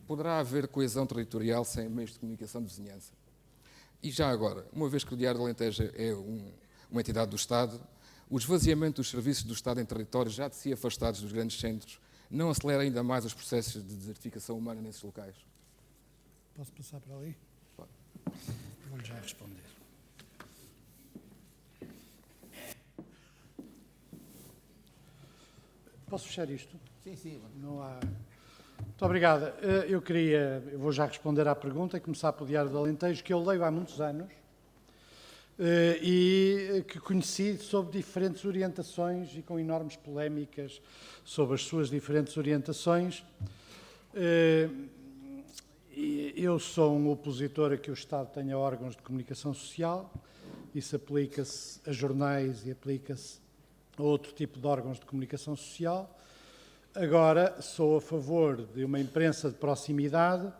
Poderá haver coesão territorial sem meios de comunicação de vizinhança? E já agora, uma vez que o Diário do Alentejo é uma entidade do Estado, o esvaziamento dos serviços do Estado em territórios já de si afastados dos grandes centros não acelera ainda mais os processos de desertificação humana nesses locais? Posso passar para ali? Pode. Vou já responder. Posso fechar isto? Sim. Não há... Muito obrigado. Eu vou já responder à pergunta e começar pelo Diário do Alentejo, que eu leio há muitos anos e que conheci sob diferentes orientações e com enormes polémicas sobre as suas diferentes orientações. Eu sou um opositor a que o Estado tenha órgãos de comunicação social. Isso aplica-se a jornais e aplica-se a outro tipo de órgãos de comunicação social. Agora, sou a favor de uma imprensa de proximidade,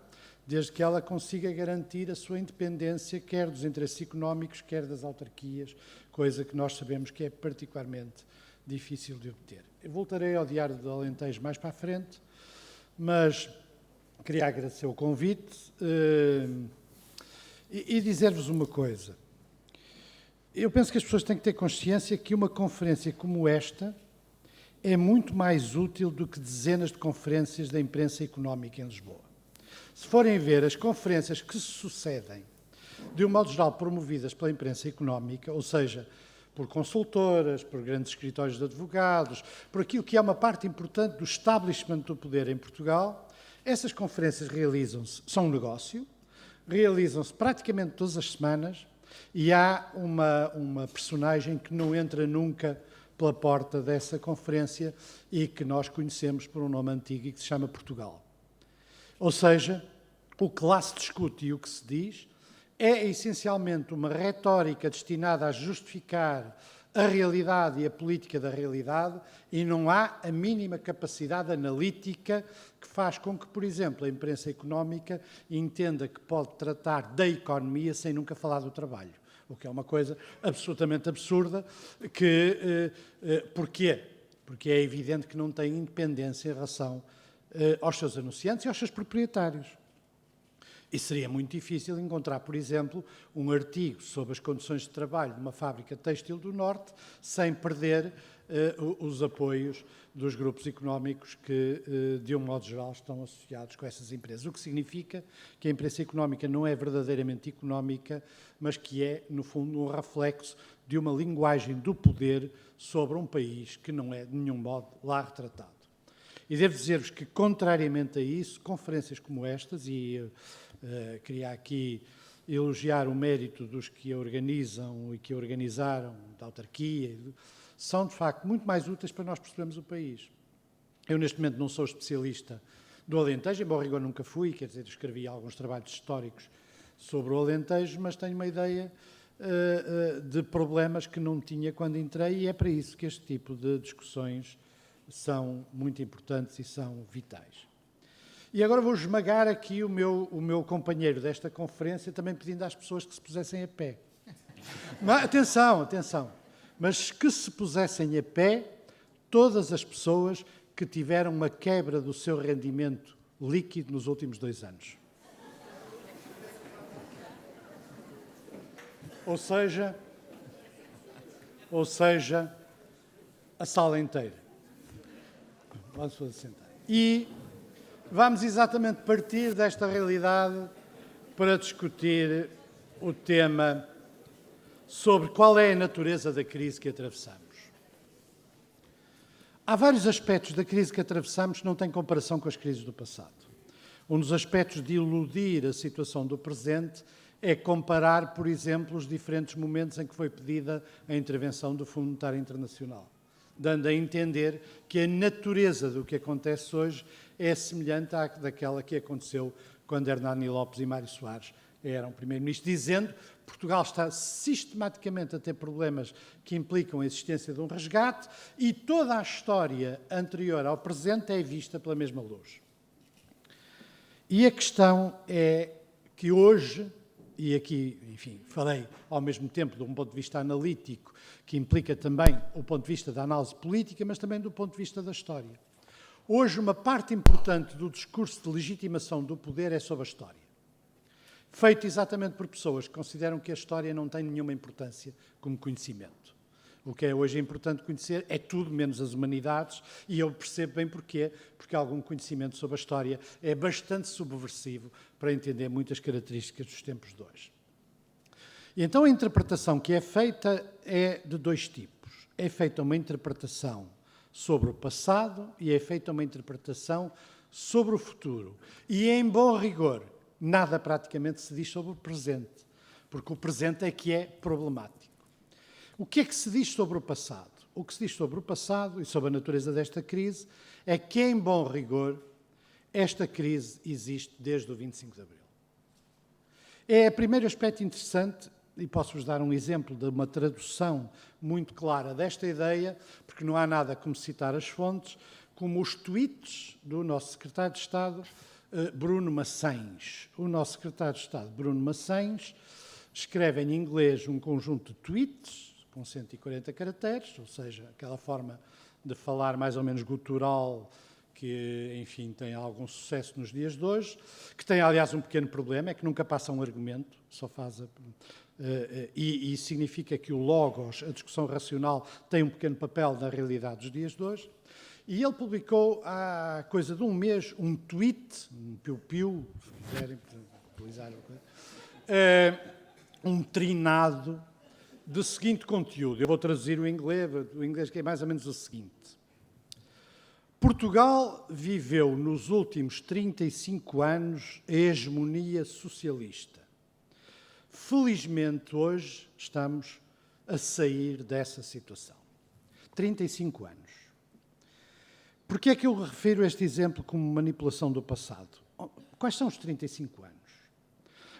desde que ela consiga garantir a sua independência, quer dos interesses económicos, quer das autarquias, coisa que nós sabemos que é particularmente difícil de obter. Eu voltarei ao Diário do Alentejo mais para a frente, mas queria agradecer o convite e dizer-vos uma coisa. Eu penso que as pessoas têm que ter consciência que uma conferência como esta é muito mais útil do que dezenas de conferências da imprensa económica em Lisboa. Se forem ver as conferências que se sucedem, de um modo geral promovidas pela imprensa económica, ou seja, por consultoras, por grandes escritórios de advogados, por aquilo que é uma parte importante do establishment do poder em Portugal, essas conferências são um negócio, realizam-se praticamente todas as semanas e há uma personagem que não entra nunca pela porta dessa conferência e que nós conhecemos por um nome antigo e que se chama Portugal. Ou seja, o que lá se discute e o que se diz é essencialmente uma retórica destinada a justificar a realidade e a política da realidade e não há a mínima capacidade analítica que faz com que, por exemplo, a imprensa económica entenda que pode tratar da economia sem nunca falar do trabalho. O que é uma coisa absolutamente absurda. Porquê? Porque é evidente que não tem independência em relação aos seus anunciantes e aos seus proprietários. E seria muito difícil encontrar, por exemplo, um artigo sobre as condições de trabalho de uma fábrica têxtil do Norte sem perder os apoios dos grupos económicos que, de um modo geral, estão associados com essas empresas. O que significa que a imprensa económica não é verdadeiramente económica, mas que é, no fundo, um reflexo de uma linguagem do poder sobre um país que não é, de nenhum modo, lá retratado. E devo dizer-vos que, contrariamente a isso, conferências como estas, e queria aqui elogiar o mérito dos que a organizam e que a organizaram, da autarquia, são, de facto, muito mais úteis para nós percebermos o país. Eu, neste momento, não sou especialista do Alentejo, embora rigor nunca fui, quer dizer, escrevi alguns trabalhos históricos sobre o Alentejo, mas tenho uma ideia de problemas que não tinha quando entrei e é para isso que este tipo de discussões são muito importantes e são vitais. E agora vou esmagar aqui o meu companheiro desta conferência, também pedindo às pessoas que se pusessem a pé. Mas, atenção, mas que se pusessem a pé todas as pessoas que tiveram uma quebra do seu rendimento líquido nos últimos 2 anos. Ou seja, a sala inteira. Vamos sentar. E vamos exatamente partir desta realidade para discutir o tema sobre qual é a natureza da crise que atravessamos. Há vários aspectos da crise que atravessamos que não têm comparação com as crises do passado. Um dos aspectos de iludir a situação do presente é comparar, por exemplo, os diferentes momentos em que foi pedida a intervenção do Fundo Monetário Internacional, dando a entender que a natureza do que acontece hoje é semelhante daquela que aconteceu quando Hernani Lopes e Mário Soares eram primeiro-ministro, dizendo que Portugal está sistematicamente a ter problemas que implicam a existência de um resgate e toda a história anterior ao presente é vista pela mesma luz. E a questão é que hoje, e aqui, enfim, falei ao mesmo tempo de um ponto de vista analítico, que implica também o ponto de vista da análise política, mas também do ponto de vista da história. Hoje, uma parte importante do discurso de legitimação do poder é sobre a história. Feito exatamente por pessoas que consideram que a história não tem nenhuma importância como conhecimento. O que é hoje importante conhecer é tudo menos as humanidades, e eu percebo bem porquê, porque algum conhecimento sobre a história é bastante subversivo para entender muitas características dos tempos de hoje. E então a interpretação que é feita é de dois tipos. É feita uma interpretação sobre o passado e é feita uma interpretação sobre o futuro. E, em bom rigor, nada praticamente se diz sobre o presente, porque o presente é que é problemático. O que é que se diz sobre o passado? O que se diz sobre o passado e sobre a natureza desta crise é que, em bom rigor, esta crise existe desde o 25 de Abril. É o primeiro aspecto interessante, e posso-vos dar um exemplo de uma tradução muito clara desta ideia, porque não há nada como citar as fontes, como os tweets do nosso secretário de Estado, Bruno Maçães. O nosso secretário de Estado, Bruno Maçães, escreve em inglês um conjunto de tweets com 140 caracteres, ou seja, aquela forma de falar mais ou menos gutural que, enfim, tem algum sucesso nos dias de hoje, que tem, aliás, um pequeno problema, é que nunca passa um argumento, só faz... E significa que o logos, a discussão racional, tem um pequeno papel na realidade dos dias de hoje. E ele publicou, há coisa de um mês, um tweet, um piu-piu, se quiserem utilizar um trinado de seguinte conteúdo. Eu vou traduzir o inglês que é mais ou menos o seguinte. Portugal viveu nos últimos 35 anos a hegemonia socialista. Felizmente, hoje, estamos a sair dessa situação. 35 anos. Porquê é que eu refiro este exemplo como manipulação do passado? Quais são os 35 anos?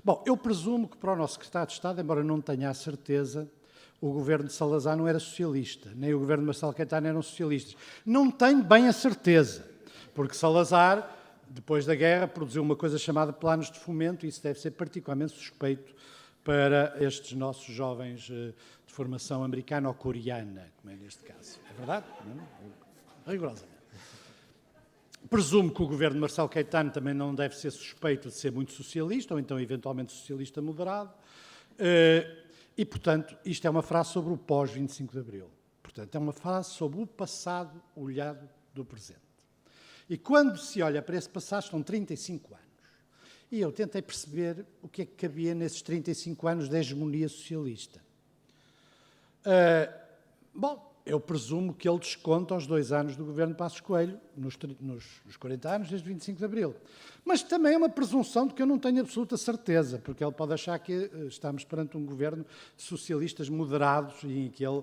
Bom, eu presumo que para o nosso secretário de Estado, embora não tenha a certeza, o governo de Salazar não era socialista, nem o governo de Marcelo Caetano eram socialistas. Não tenho bem a certeza, porque Salazar, depois da guerra, produziu uma coisa chamada planos de fomento, e isso deve ser particularmente suspeito para estes nossos jovens de formação americana ou coreana, como é neste caso. É verdade? Não? Rigorosamente. Presumo que o governo de Marcelo Caetano também não deve ser suspeito de ser muito socialista, ou então eventualmente socialista moderado. E, portanto, isto é uma frase sobre o pós-25 de Abril. Portanto, é uma frase sobre o passado olhado do presente. E quando se olha para esse passado, estão 35 anos. E eu tentei perceber o que é que cabia nesses 35 anos de hegemonia socialista. Bom, eu presumo que ele desconta os 2 anos do governo de Passos Coelho, nos 40 anos desde 25 de Abril. Mas também é uma presunção de que eu não tenho absoluta certeza, porque ele pode achar que estamos perante um governo de socialistas moderados e em que ele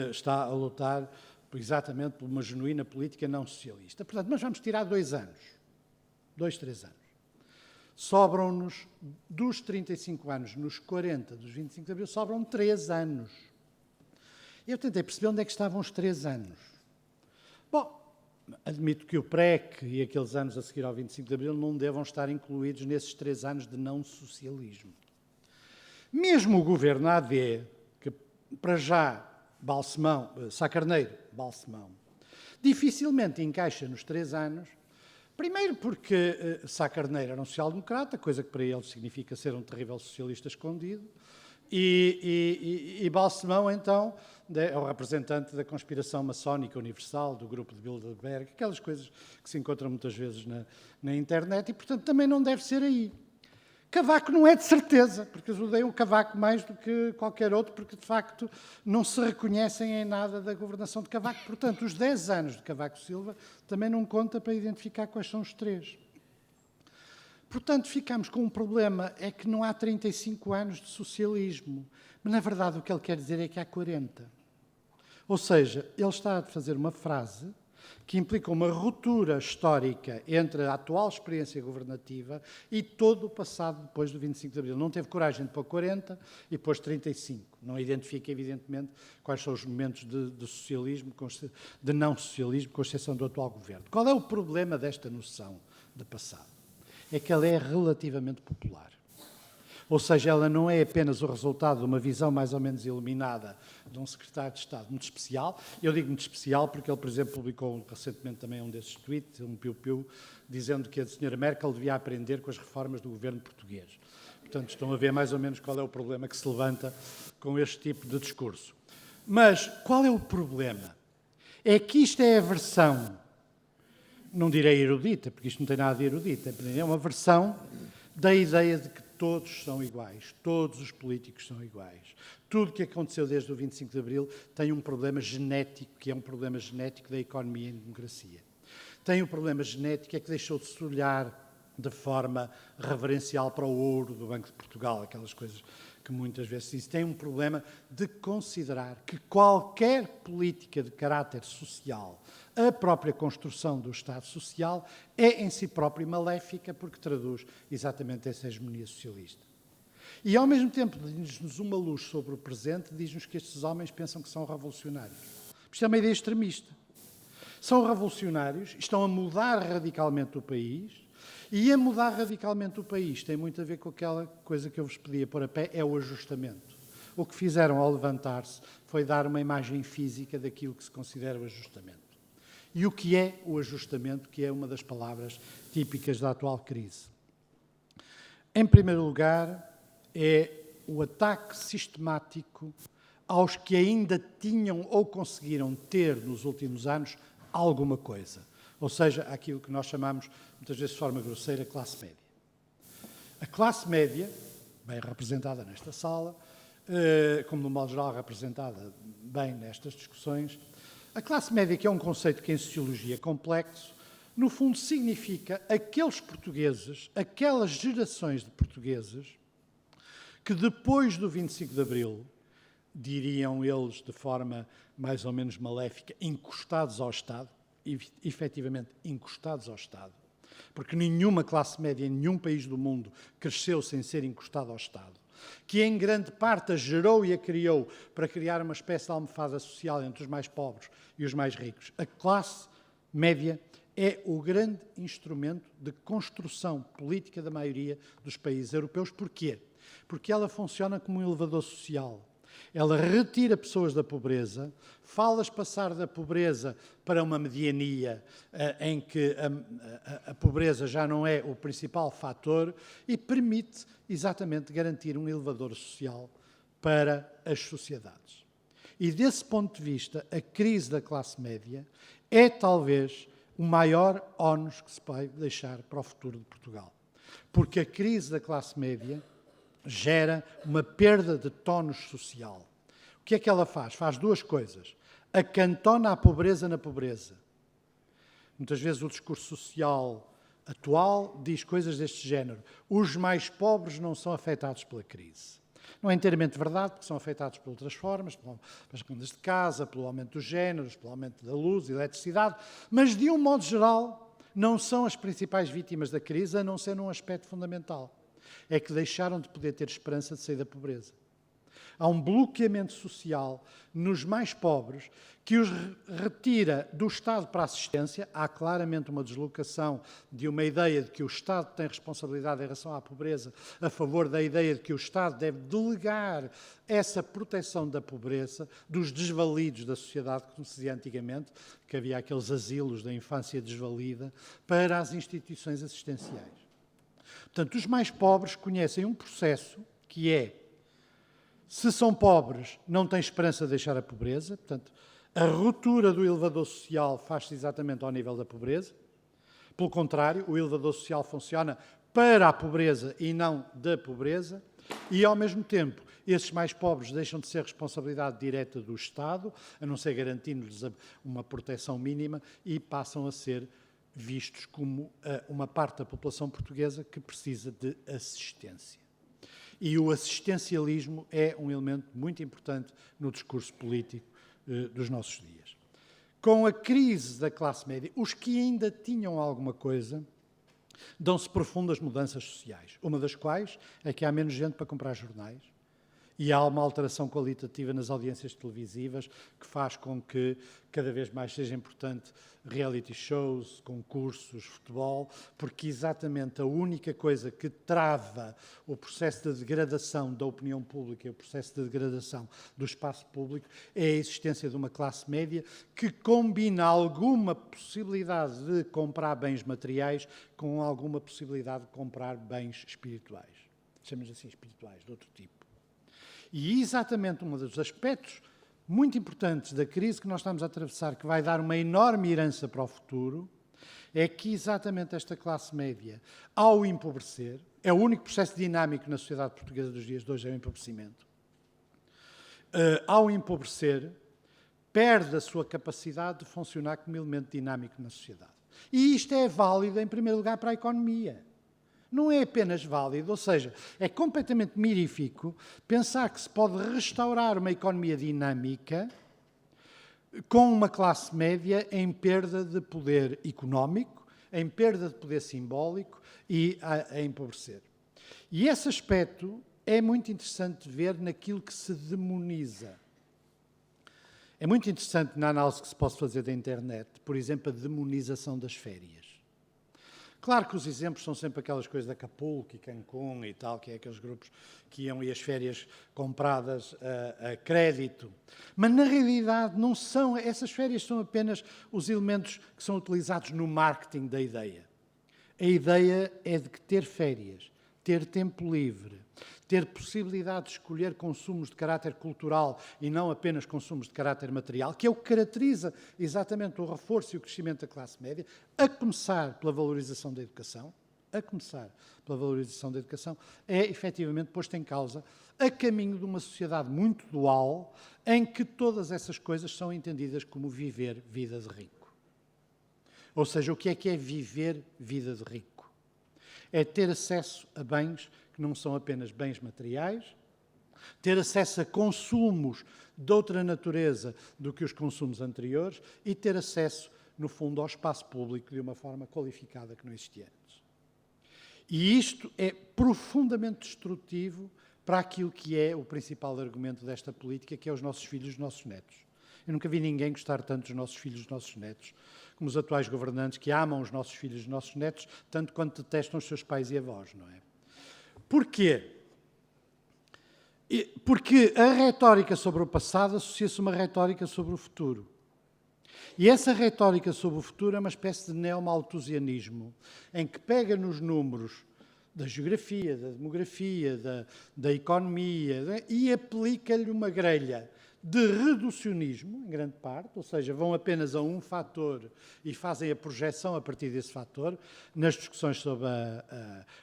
está a lutar exatamente por uma genuína política não socialista. Portanto, mas vamos tirar 2 anos. 2, 3 anos. Sobram-nos, dos 35 anos, nos 40 dos 25 de Abril, sobram 3 anos. Eu tentei perceber onde é que estavam os 3 anos. Bom, admito que o PREC e aqueles anos a seguir ao 25 de Abril não devam estar incluídos nesses 3 anos de não-socialismo. Mesmo o governo AD, que para já, Sá Carneiro, Balsemão, dificilmente encaixa nos 3 anos. Primeiro porque Sá Carneiro era um social-democrata, coisa que para ele significa ser um terrível socialista escondido, e Balsemão, então, é o representante da conspiração maçónica universal, do grupo de Bilderberg, aquelas coisas que se encontram muitas vezes na internet, e, portanto, também não deve ser aí. Cavaco não é de certeza, porque eles odeiam o Cavaco mais do que qualquer outro, porque, de facto, não se reconhecem em nada da governação de Cavaco. Portanto, os 10 anos de Cavaco Silva também não conta para identificar quais são os 3. Portanto, ficamos com um problema, é que não há 35 anos de socialismo. Mas, na verdade, o que ele quer dizer é que há 40. Ou seja, ele está a fazer uma frase que implica uma ruptura histórica entre a atual experiência governativa e todo o passado depois do 25 de Abril. Não teve coragem de pôr 40 e pôs 35. Não identifica, evidentemente, quais são os momentos de socialismo, de não-socialismo, com exceção do atual governo. Qual é o problema desta noção de passado? É que ela é relativamente popular. Ou seja, ela não é apenas o resultado de uma visão mais ou menos iluminada de um secretário de Estado muito especial. Eu digo muito especial porque ele, por exemplo, publicou recentemente também um desses tweets, um piu-piu, dizendo que a senhora Merkel devia aprender com as reformas do governo português. Portanto, estão a ver mais ou menos qual é o problema que se levanta com este tipo de discurso. Mas qual é o problema? É que isto é a versão, não direi erudita, porque isto não tem nada de erudita, é uma versão da ideia de que todos são iguais, todos os políticos são iguais. Tudo o que aconteceu desde o 25 de Abril tem um problema genético, que é um problema genético da economia e da democracia. Tem um problema genético, é que deixou de se olhar de forma reverencial para o ouro do Banco de Portugal, aquelas coisas que muitas vezes se diz. Tem um problema de considerar que qualquer política de caráter social, a própria construção do Estado Social, é em si própria maléfica, porque traduz exatamente essa hegemonia socialista. E, ao mesmo tempo, diz-nos uma luz sobre o presente, diz-nos que estes homens pensam que são revolucionários. Isto é uma ideia extremista. São revolucionários, estão a mudar radicalmente o país, e a mudar radicalmente o país tem muito a ver com aquela coisa que eu vos pedia pôr a pé, é o ajustamento. O que fizeram ao levantar-se foi dar uma imagem física daquilo que se considera o ajustamento. E o que é o ajustamento, que é uma das palavras típicas da atual crise? Em primeiro lugar, é o ataque sistemático aos que ainda tinham ou conseguiram ter nos últimos anos alguma coisa. Ou seja, aquilo que nós chamamos, muitas vezes de forma grosseira, classe média. A classe média, bem representada nesta sala, como no modo geral representada bem nestas discussões, a classe média, que é um conceito que em sociologia é complexo, no fundo significa aqueles portugueses, aquelas gerações de portugueses que depois do 25 de Abril, diriam eles de forma mais ou menos maléfica, encostados ao Estado, efetivamente encostados ao Estado, porque nenhuma classe média em nenhum país do mundo cresceu sem ser encostado ao Estado, que em grande parte a gerou e a criou para criar uma espécie de almofada social entre os mais pobres e os mais ricos. A classe média é o grande instrumento de construção política da maioria dos países europeus. Porquê? Porque ela funciona como um elevador social. Ela retira pessoas da pobreza, faz-las passar da pobreza para uma mediania em que a pobreza já não é o principal fator e permite exatamente garantir um elevador social para as sociedades. E desse ponto de vista, a crise da classe média é talvez o maior ónus que se pode deixar para o futuro de Portugal. Porque a crise da classe média gera uma perda de tónus social. O que é que ela faz? Faz duas coisas. Acantona a pobreza na pobreza. Muitas vezes o discurso social atual diz coisas deste género. Os mais pobres não são afetados pela crise. Não é inteiramente verdade, porque são afetados por outras formas, pelas contas de casa, pelo aumento dos géneros, pelo aumento da luz e da eletricidade, mas, de um modo geral, não são as principais vítimas da crise, a não ser num aspecto fundamental. É que deixaram de poder ter esperança de sair da pobreza. Há um bloqueamento social nos mais pobres que os retira do Estado para a assistência. Há claramente uma deslocação de uma ideia de que o Estado tem responsabilidade em relação à pobreza a favor da ideia de que o Estado deve delegar essa proteção da pobreza, dos desvalidos da sociedade, como se dizia antigamente, que havia aqueles asilos da infância desvalida, para as instituições assistenciais. Portanto, os mais pobres conhecem um processo que é: se são pobres, não têm esperança de deixar a pobreza. Portanto, a ruptura do elevador social faz-se exatamente ao nível da pobreza. Pelo contrário, o elevador social funciona para a pobreza e não da pobreza. E, ao mesmo tempo, esses mais pobres deixam de ser responsabilidade direta do Estado, a não ser garantindo-lhes uma proteção mínima, e passam a ser vistos como uma parte da população portuguesa que precisa de assistência. E o assistencialismo é um elemento muito importante no discurso político dos nossos dias. Com a crise da classe média, os que ainda tinham alguma coisa dão-se profundas mudanças sociais, uma das quais é que há menos gente para comprar jornais E há uma alteração qualitativa nas audiências televisivas que faz com que cada vez mais seja importante reality shows, concursos, futebol, porque exatamente a única coisa que trava o processo de degradação da opinião pública e o processo de degradação do espaço público é a existência de uma classe média que combina alguma possibilidade de comprar bens materiais com alguma possibilidade de comprar bens espirituais. Chamamos assim espirituais, de outro tipo. E exatamente um dos aspectos muito importantes da crise que nós estamos a atravessar, que vai dar uma enorme herança para o futuro, é que exatamente esta classe média, ao empobrecer, é o único processo dinâmico na sociedade portuguesa dos dias de hoje, é o empobrecimento. Ao empobrecer, perde a sua capacidade de funcionar como elemento dinâmico na sociedade. E isto é válido, em primeiro lugar, para a economia. Não é apenas válido, ou seja, é completamente mirífico pensar que se pode restaurar uma economia dinâmica com uma classe média em perda de poder económico, em perda de poder simbólico e a empobrecer. E esse aspecto é muito interessante ver naquilo que se demoniza. É muito interessante na análise que se pode fazer da internet, por exemplo, a demonização das férias. Claro que os exemplos são sempre aquelas coisas de Acapulco e Cancún e tal, que é aqueles grupos que iam e as férias compradas a crédito. Mas, na realidade, não são, essas férias são apenas os elementos que são utilizados no marketing da ideia. A ideia é de que ter férias, ter tempo livre, ter possibilidade de escolher consumos de caráter cultural e não apenas consumos de caráter material, que é o que caracteriza exatamente o reforço e o crescimento da classe média, a começar pela valorização da educação, é efetivamente posto em causa a caminho de uma sociedade muito dual, em que todas essas coisas são entendidas como viver vida de rico. Ou seja, o que é viver vida de rico? É ter acesso a bens que não são apenas bens materiais, ter acesso a consumos de outra natureza do que os consumos anteriores e ter acesso, no fundo, ao espaço público de uma forma qualificada que não existia antes. E isto é profundamente destrutivo para aquilo que é o principal argumento desta política, que é os nossos filhos e os nossos netos. Eu nunca vi ninguém gostar tanto dos nossos filhos e dos nossos netos como os atuais governantes, que amam os nossos filhos e os nossos netos tanto quanto detestam os seus pais e avós, não é? Porquê? Porque a retórica sobre o passado associa-se a uma retórica sobre o futuro. E essa retórica sobre o futuro é uma espécie de neomalthusianismo, em que pega nos números da geografia, da demografia, da economia, e aplica-lhe uma grelha de reducionismo, em grande parte, ou seja, vão apenas a um fator e fazem a projeção a partir desse fator. Nas discussões sobre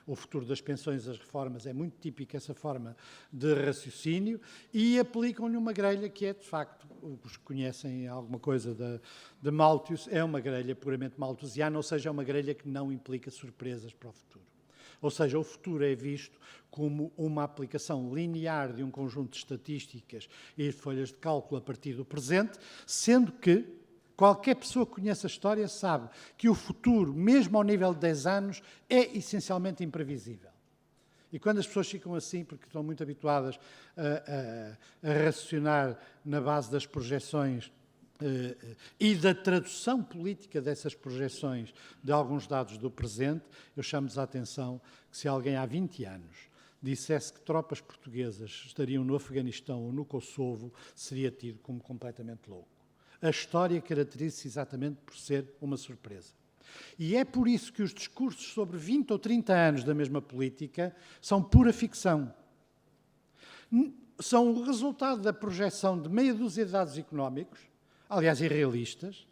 o futuro das pensões e das reformas é muito típica essa forma de raciocínio e aplicam-lhe uma grelha que é, de facto, os que conhecem alguma coisa de Malthus, é uma grelha puramente malthusiana, ou seja, é uma grelha que não implica surpresas para o futuro. Ou seja, o futuro é visto como uma aplicação linear de um conjunto de estatísticas e de folhas de cálculo a partir do presente, sendo que qualquer pessoa que conheça a história sabe que o futuro, mesmo ao nível de 10 anos, é essencialmente imprevisível. E quando as pessoas ficam assim, porque estão muito habituadas a raciocinar na base das projeções e da tradução política dessas projeções de alguns dados do presente, eu chamo-lhes a atenção que se alguém há 20 anos dissesse que tropas portuguesas estariam no Afeganistão ou no Kosovo, seria tido como completamente louco. A história caracteriza-se exatamente por ser uma surpresa. E é por isso que os discursos sobre 20 ou 30 anos da mesma política são pura ficção. São o resultado da projeção de meia dúzia de dados económicos, aliás, irrealistas,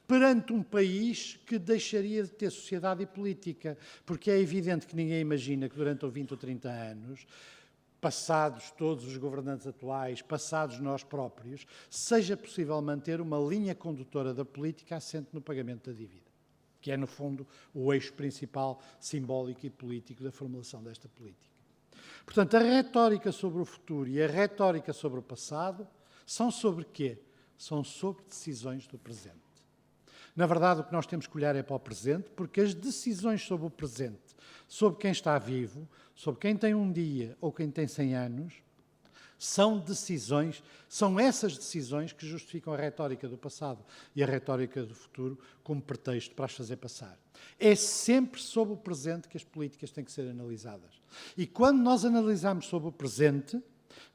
perante um país que deixaria de ter sociedade e política, porque é evidente que ninguém imagina que durante 20 ou 30 anos, passados todos os governantes atuais, passados nós próprios, seja possível manter uma linha condutora da política assente no pagamento da dívida, que é, no fundo, o eixo principal simbólico e político da formulação desta política. Portanto, a retórica sobre o futuro e a retórica sobre o passado são sobre quê? São sobre decisões do presente. Na verdade, o que nós temos que olhar é para o presente, porque as decisões sobre o presente, sobre quem está vivo, sobre quem tem um dia ou quem tem 100 anos, São essas decisões que justificam a retórica do passado e a retórica do futuro como pretexto para as fazer passar. É sempre sobre o presente que as políticas têm que ser analisadas. E quando nós analisamos sobre o presente,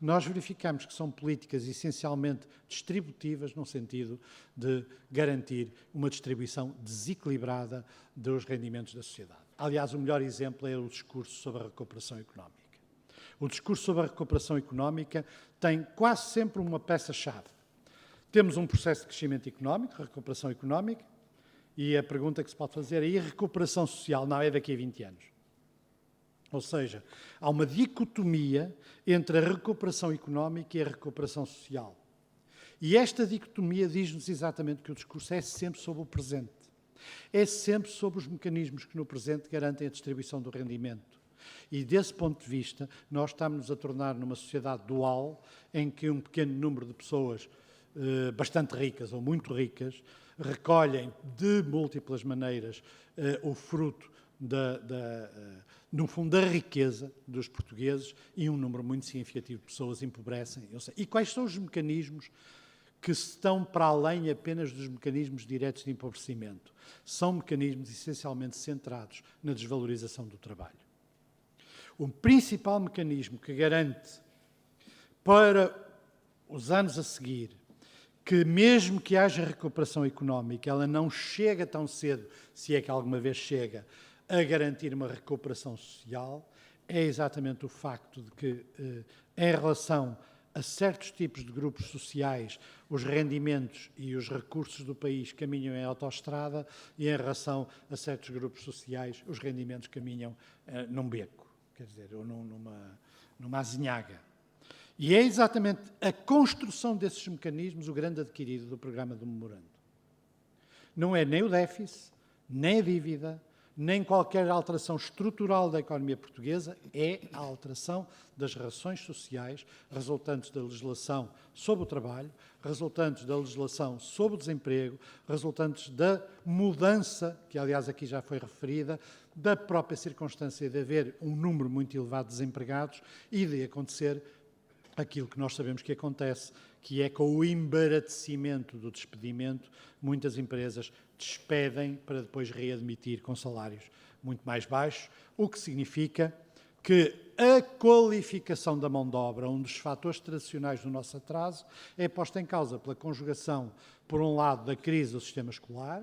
nós verificamos que são políticas essencialmente distributivas, no sentido de garantir uma distribuição desequilibrada dos rendimentos da sociedade. Aliás, o melhor exemplo é o discurso sobre a recuperação económica. O discurso sobre a recuperação económica tem quase sempre uma peça-chave. Temos um processo de crescimento económico, recuperação económica, e a pergunta que se pode fazer é: e a recuperação social? Não, é daqui a 20 anos. Ou seja, há uma dicotomia entre a recuperação económica e a recuperação social. E esta dicotomia diz-nos exatamente que o discurso é sempre sobre o presente. É sempre sobre os mecanismos que no presente garantem a distribuição do rendimento. E desse ponto de vista, nós estamos a tornar numa sociedade dual em que um pequeno número de pessoas bastante ricas ou muito ricas recolhem de múltiplas maneiras o fruto no fundo, da riqueza dos portugueses, e um número muito significativo de pessoas empobrecem. E quais são os mecanismos que estão para além apenas dos mecanismos diretos de empobrecimento? São mecanismos essencialmente centrados na desvalorização do trabalho. O principal mecanismo que garante para os anos a seguir que, mesmo que haja recuperação económica, ela não chega tão cedo, se é que alguma vez chega, a garantir uma recuperação social, é exatamente o facto de que, em relação a certos tipos de grupos sociais, os rendimentos e os recursos do país caminham em autoestrada, e em relação a certos grupos sociais, os rendimentos caminham num beco, quer dizer, ou numa azinhaga. E é exatamente a construção desses mecanismos o grande adquirido do programa do memorando. Não é nem o déficit, nem a dívida, nem qualquer alteração estrutural da economia portuguesa, é a alteração das relações sociais resultantes da legislação sobre o trabalho, resultantes da legislação sobre o desemprego, resultantes da mudança, que aliás aqui já foi referida, da própria circunstância de haver um número muito elevado de desempregados e de acontecer aquilo que nós sabemos que acontece, que é com o embaratecimento do despedimento, muitas empresas despedem para depois readmitir com salários muito mais baixos, o que significa que a qualificação da mão de obra, um dos fatores tradicionais do nosso atraso, é posta em causa pela conjugação, por um lado, da crise do sistema escolar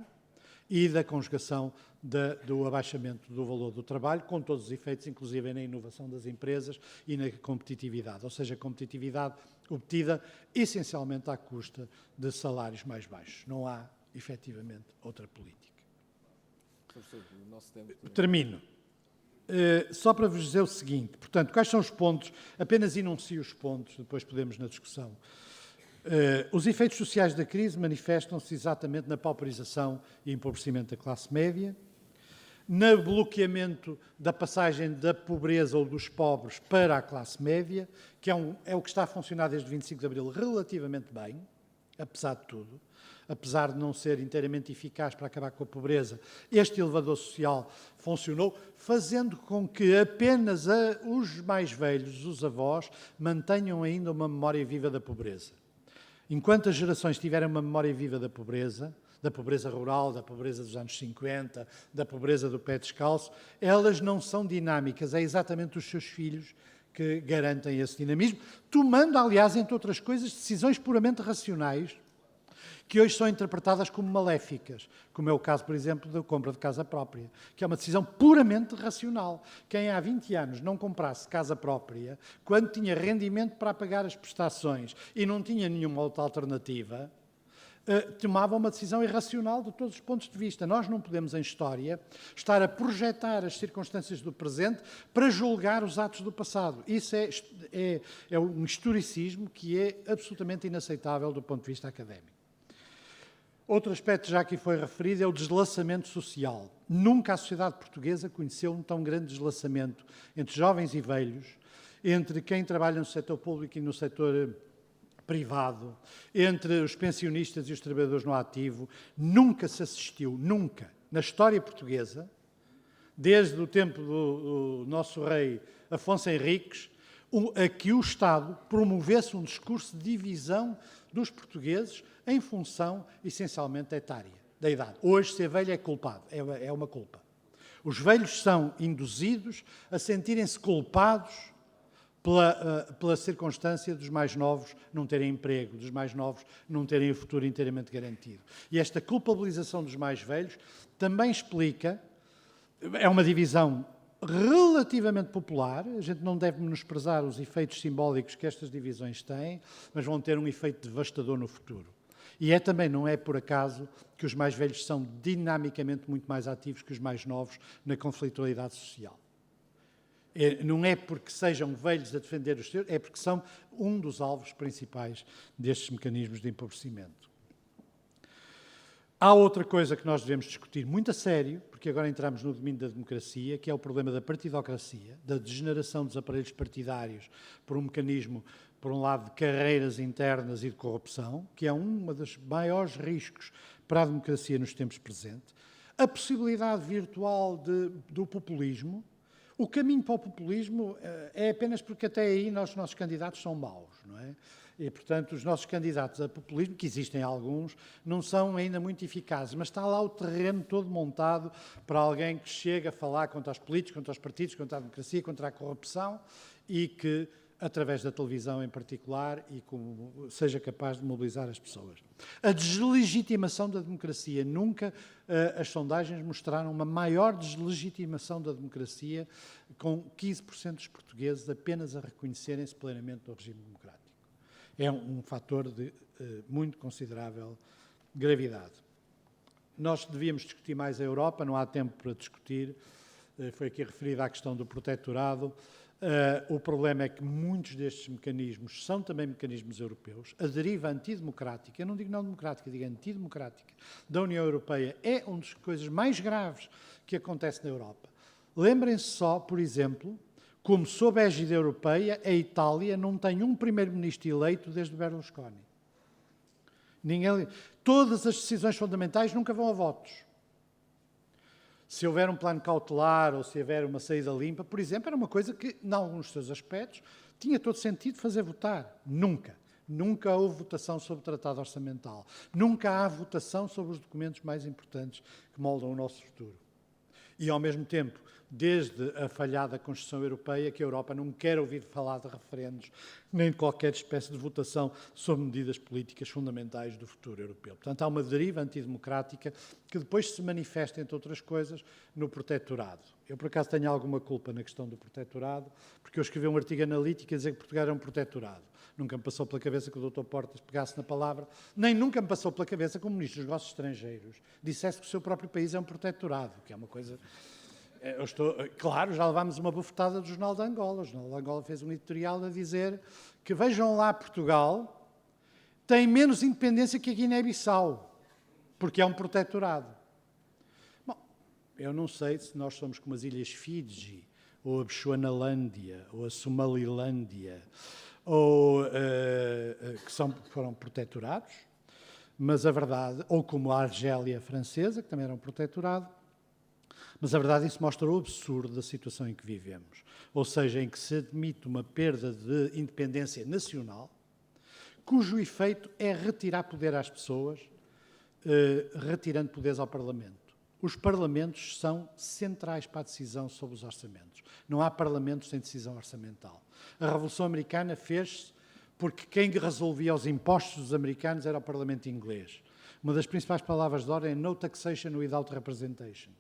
e da conjugação do abaixamento do valor do trabalho, com todos os efeitos, inclusive na inovação das empresas e na competitividade, ou seja, competitividade obtida essencialmente à custa de salários mais baixos. Não há, efetivamente, outra política. Termino. Só para vos dizer o seguinte, portanto, quais são os pontos, apenas enuncio os pontos, depois podemos na discussão. Os efeitos sociais da crise manifestam-se exatamente na pauperização e empobrecimento da classe média, no bloqueamento da passagem da pobreza ou dos pobres para a classe média, que é o que está a funcionar desde 25 de Abril relativamente bem, apesar de tudo, apesar de não ser inteiramente eficaz para acabar com a pobreza, este elevador social funcionou, fazendo com que apenas os mais velhos, os avós, mantenham ainda uma memória viva da pobreza. Enquanto as gerações tiverem uma memória viva da pobreza rural, da pobreza dos anos 50, da pobreza do pé descalço, elas não são dinâmicas, é exatamente os seus filhos que garantem esse dinamismo, tomando, aliás, entre outras coisas, decisões puramente racionais, que hoje são interpretadas como maléficas, como é o caso, por exemplo, da compra de casa própria, que é uma decisão puramente racional. Quem há 20 anos não comprasse casa própria, quando tinha rendimento para pagar as prestações e não tinha nenhuma outra alternativa, tomava uma decisão irracional de todos os pontos de vista. Nós não podemos, em história, estar a projetar as circunstâncias do presente para julgar os atos do passado. Isso é um historicismo que é absolutamente inaceitável do ponto de vista académico. Outro aspecto já aqui foi referido é o deslaçamento social. Nunca a sociedade portuguesa conheceu um tão grande deslaçamento entre jovens e velhos, entre quem trabalha no setor público e no setor privado, entre os pensionistas e os trabalhadores no ativo. Nunca se assistiu, nunca, na história portuguesa, desde o tempo do nosso rei Afonso Henriques, a que o Estado promovesse um discurso de divisão dos portugueses em função, essencialmente, etária, da idade. Hoje, ser velho é culpado, é uma culpa. Os velhos são induzidos a sentirem-se culpados pela circunstância dos mais novos não terem emprego, dos mais novos não terem o futuro inteiramente garantido. E esta culpabilização dos mais velhos também explica, é uma divisão relativamente popular, a gente não deve menosprezar os efeitos simbólicos que estas divisões têm, mas vão ter um efeito devastador no futuro. E também não é por acaso que os mais velhos são dinamicamente muito mais ativos que os mais novos na conflitualidade social. Não é porque sejam velhos a defender os seus, é porque são um dos alvos principais destes mecanismos de empobrecimento. Há outra coisa que nós devemos discutir muito a sério, porque agora entramos no domínio da democracia, que é o problema da partidocracia, da degeneração dos aparelhos partidários por um mecanismo, por um lado, de carreiras internas e de corrupção, que é um dos maiores riscos para a democracia nos tempos presentes. A possibilidade virtual do populismo. O caminho para o populismo é apenas porque até aí os nossos candidatos são maus, não é? E, portanto, os nossos candidatos a populismo, que existem alguns, não são ainda muito eficazes, mas está lá o terreno todo montado para alguém que chega a falar contra os políticos, contra os partidos, contra a democracia, contra a corrupção e que, através da televisão em particular, e como seja capaz de mobilizar as pessoas. A deslegitimação da democracia. Nunca as sondagens mostraram uma maior deslegitimação da democracia, com 15% dos portugueses apenas a reconhecerem-se plenamente do regime democrático. É um fator de muito considerável gravidade. Nós devíamos discutir mais a Europa, não há tempo para discutir. Foi aqui referida a questão do protetorado. O problema é que muitos destes mecanismos são também mecanismos europeus. A deriva antidemocrática, eu não digo não democrática, digo antidemocrática, da União Europeia é uma das coisas mais graves que acontece na Europa. Lembrem-se só, por exemplo, como sob a égide europeia, a Itália não tem um primeiro-ministro eleito desde Berlusconi. Todas as decisões fundamentais nunca vão a votos. Se houver um plano cautelar ou se houver uma saída limpa, por exemplo, era uma coisa que, em alguns dos seus aspectos, tinha todo sentido fazer votar. Nunca. Nunca houve votação sobre o tratado orçamental. Nunca há votação sobre os documentos mais importantes que moldam o nosso futuro. E, ao mesmo tempo, desde a falhada Constituição Europeia, que a Europa não quer ouvir falar de referendos, nem de qualquer espécie de votação sobre medidas políticas fundamentais do futuro europeu. Portanto, há uma deriva antidemocrática que depois se manifesta, entre outras coisas, no protetorado. Eu, por acaso, tenho alguma culpa na questão do protetorado, porque eu escrevi um artigo analítico a dizer que Portugal era um protetorado. Nunca me passou pela cabeça que o Dr. Portas pegasse na palavra, nem nunca me passou pela cabeça que o Ministro dos Negócios Estrangeiros dissesse que o seu próprio país é um protetorado, que é uma coisa... Claro, já levámos uma bufetada do Jornal de Angola. O Jornal de Angola fez um editorial a dizer que, vejam lá, Portugal tem menos independência que a Guiné-Bissau, porque é um protetorado. Bom, eu não sei se nós somos como as Ilhas Fiji, ou a Bechuanalândia, ou a Somalilândia, ou que foram protetorados, mas a verdade, ou como a Argélia Francesa, que também era um protetorado, mas a verdade isso mostra o absurdo da situação em que vivemos. Ou seja, em que se admite uma perda de independência nacional, cujo efeito é retirar poder às pessoas, retirando poderes ao Parlamento. Os Parlamentos são centrais para a decisão sobre os orçamentos. Não há Parlamentos sem decisão orçamental. A Revolução Americana fez-se porque quem resolvia os impostos dos americanos era o Parlamento inglês. Uma das principais palavras de ordem é no taxation without representation.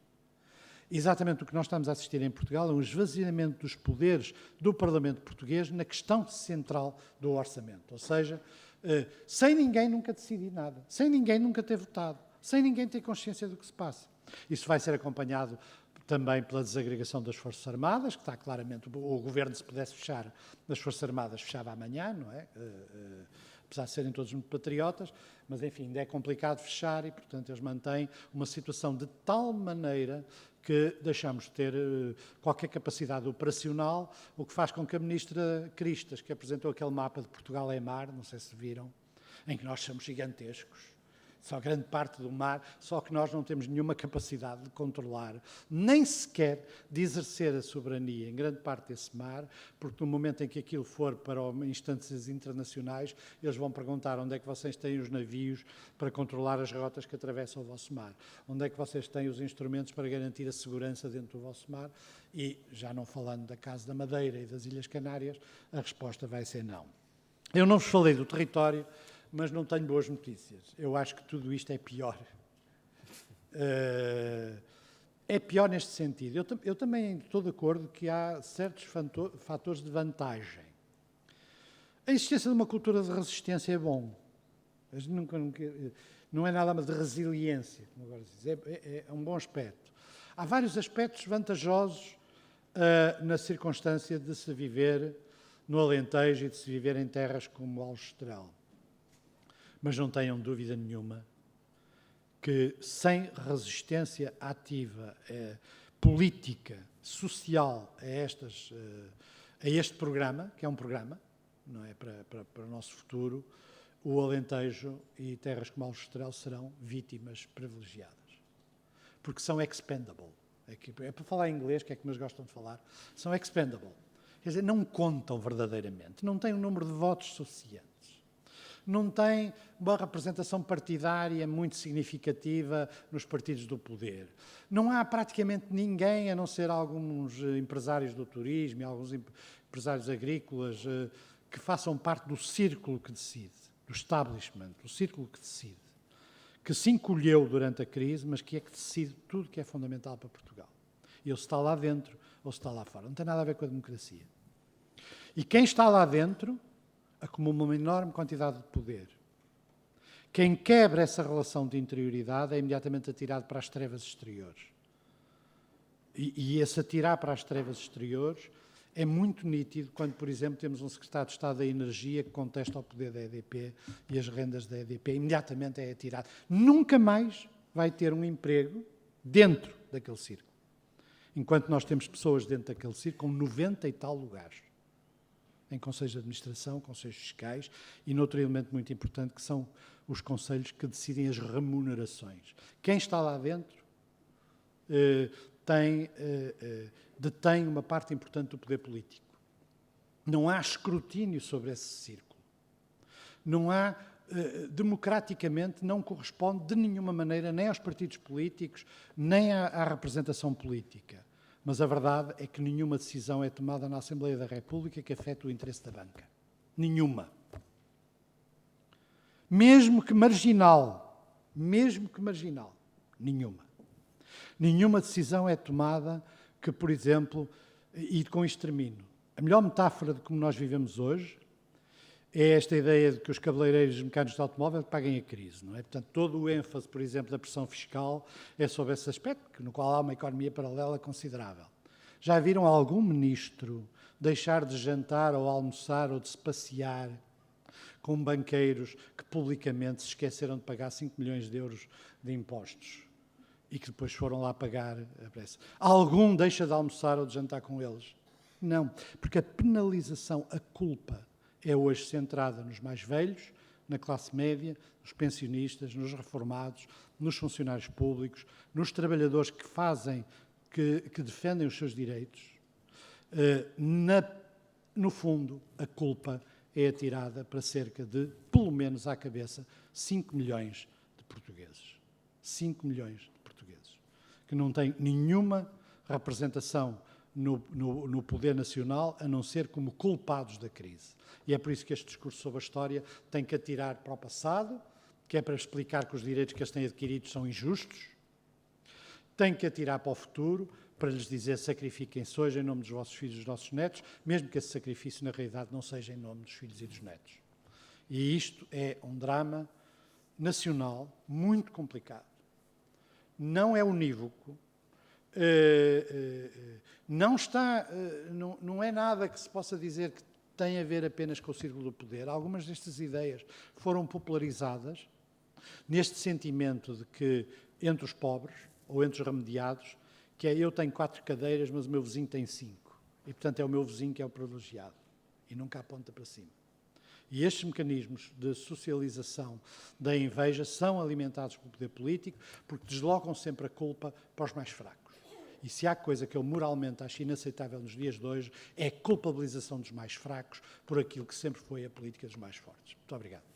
Exatamente o que nós estamos a assistir em Portugal é um esvaziamento dos poderes do Parlamento português na questão central do orçamento. Ou seja, sem ninguém nunca decidir nada, sem ninguém nunca ter votado, sem ninguém ter consciência do que se passa. Isso vai ser acompanhado também pela desagregação das Forças Armadas, que está claramente... O Governo, se pudesse fechar as Forças Armadas, fechava amanhã, não é? Apesar de serem todos muito patriotas, mas, enfim, ainda é complicado fechar e, portanto, eles mantêm uma situação de tal maneira que deixamos de ter qualquer capacidade operacional, o que faz com que a ministra Cristas, que apresentou aquele mapa de Portugal em mar, não sei se viram, em que nós somos gigantescos, só grande parte do mar, só que nós não temos nenhuma capacidade de controlar, nem sequer de exercer a soberania em grande parte desse mar, porque no momento em que aquilo for para instâncias internacionais, eles vão perguntar onde é que vocês têm os navios para controlar as rotas que atravessam o vosso mar, onde é que vocês têm os instrumentos para garantir a segurança dentro do vosso mar, e já não falando da Casa da Madeira e das Ilhas Canárias, a resposta vai ser não. Eu não vos falei do território, mas não tenho boas notícias. Eu acho que tudo isto é pior. É pior neste sentido. Eu também estou de acordo que há certos fatores de vantagem. A existência de uma cultura de resistência é bom. Mas não é nada de resiliência, como agora se diz. É um bom aspecto. Há vários aspectos vantajosos na circunstância de se viver no Alentejo e de se viver em terras como Aljustrel. Mas não tenham dúvida nenhuma que sem resistência ativa, política, social a este programa, que é um programa, não é, para o nosso futuro, o Alentejo e terras como Aljustrel serão vítimas privilegiadas. Porque são expendable. É para falar em inglês, que é como eles gostam de falar, são expendable. Quer dizer, não contam verdadeiramente, não têm um número de votos suficiente. Não tem uma representação partidária muito significativa nos partidos do poder. Não há praticamente ninguém, a não ser alguns empresários do turismo e alguns empresários agrícolas, que façam parte do círculo que decide, do establishment, do círculo que decide, que se encolheu durante a crise, mas que é que decide tudo que é fundamental para Portugal. E ou se está lá dentro ou se está lá fora. Não tem nada a ver com a democracia. E quem está lá dentro acumula uma enorme quantidade de poder. Quem quebra essa relação de interioridade é imediatamente atirado para as trevas exteriores. E esse atirar para as trevas exteriores é muito nítido quando, por exemplo, temos um secretário de Estado da Energia que contesta o poder da EDP e as rendas da EDP. Imediatamente é atirado. Nunca mais vai ter um emprego dentro daquele círculo. Enquanto nós temos pessoas dentro daquele círculo com 90 e tal lugares. Em conselhos de administração, conselhos fiscais e noutro elemento muito importante que são os conselhos que decidem as remunerações. Quem está lá dentro detém uma parte importante do poder político. Não há escrutínio sobre esse círculo. Não há, democraticamente, não corresponde de nenhuma maneira nem aos partidos políticos, nem à representação política. Mas a verdade é que nenhuma decisão é tomada na Assembleia da República que afete o interesse da banca. Nenhuma. Mesmo que marginal, nenhuma. Nenhuma decisão é tomada que, por exemplo, e com isto termino, a melhor metáfora de como nós vivemos hoje é esta ideia de que os cabeleireiros mecânicos de automóvel paguem a crise, não é? Portanto, todo o ênfase, por exemplo, da pressão fiscal é sobre esse aspecto, no qual há uma economia paralela considerável. Já viram algum ministro deixar de jantar ou almoçar ou de se passear com banqueiros que publicamente se esqueceram de pagar 5 milhões de euros de impostos e que depois foram lá pagar a pressa? Algum deixa de almoçar ou de jantar com eles? Não, porque a penalização, a culpa, é hoje centrada nos mais velhos, na classe média, nos pensionistas, nos reformados, nos funcionários públicos, nos trabalhadores que defendem os seus direitos. No fundo, a culpa é atirada para cerca de, pelo menos à cabeça, 5 milhões de portugueses. 5 milhões de portugueses, que não têm nenhuma representação no poder nacional, a não ser como culpados da crise. E é por isso que este discurso sobre a história tem que atirar para o passado, que é para explicar que os direitos que eles têm adquiridos são injustos, tem que atirar para o futuro, para lhes dizer sacrifiquem-se hoje em nome dos vossos filhos e dos nossos netos, mesmo que esse sacrifício, na realidade, não seja em nome dos filhos e dos netos. E isto é um drama nacional muito complicado. Não é unívoco, não é nada que se possa dizer que tem a ver apenas com o círculo do poder. Algumas destas ideias foram popularizadas neste sentimento de que entre os pobres ou entre os remediados, que é eu tenho 4 cadeiras, mas o meu vizinho tem 5. E, portanto, é o meu vizinho que é o privilegiado. E nunca aponta para cima. E estes mecanismos de socialização da inveja são alimentados pelo poder político porque deslocam sempre a culpa para os mais fracos. E se há coisa que eu moralmente acho inaceitável nos dias de hoje é a culpabilização dos mais fracos por aquilo que sempre foi a política dos mais fortes. Muito obrigado.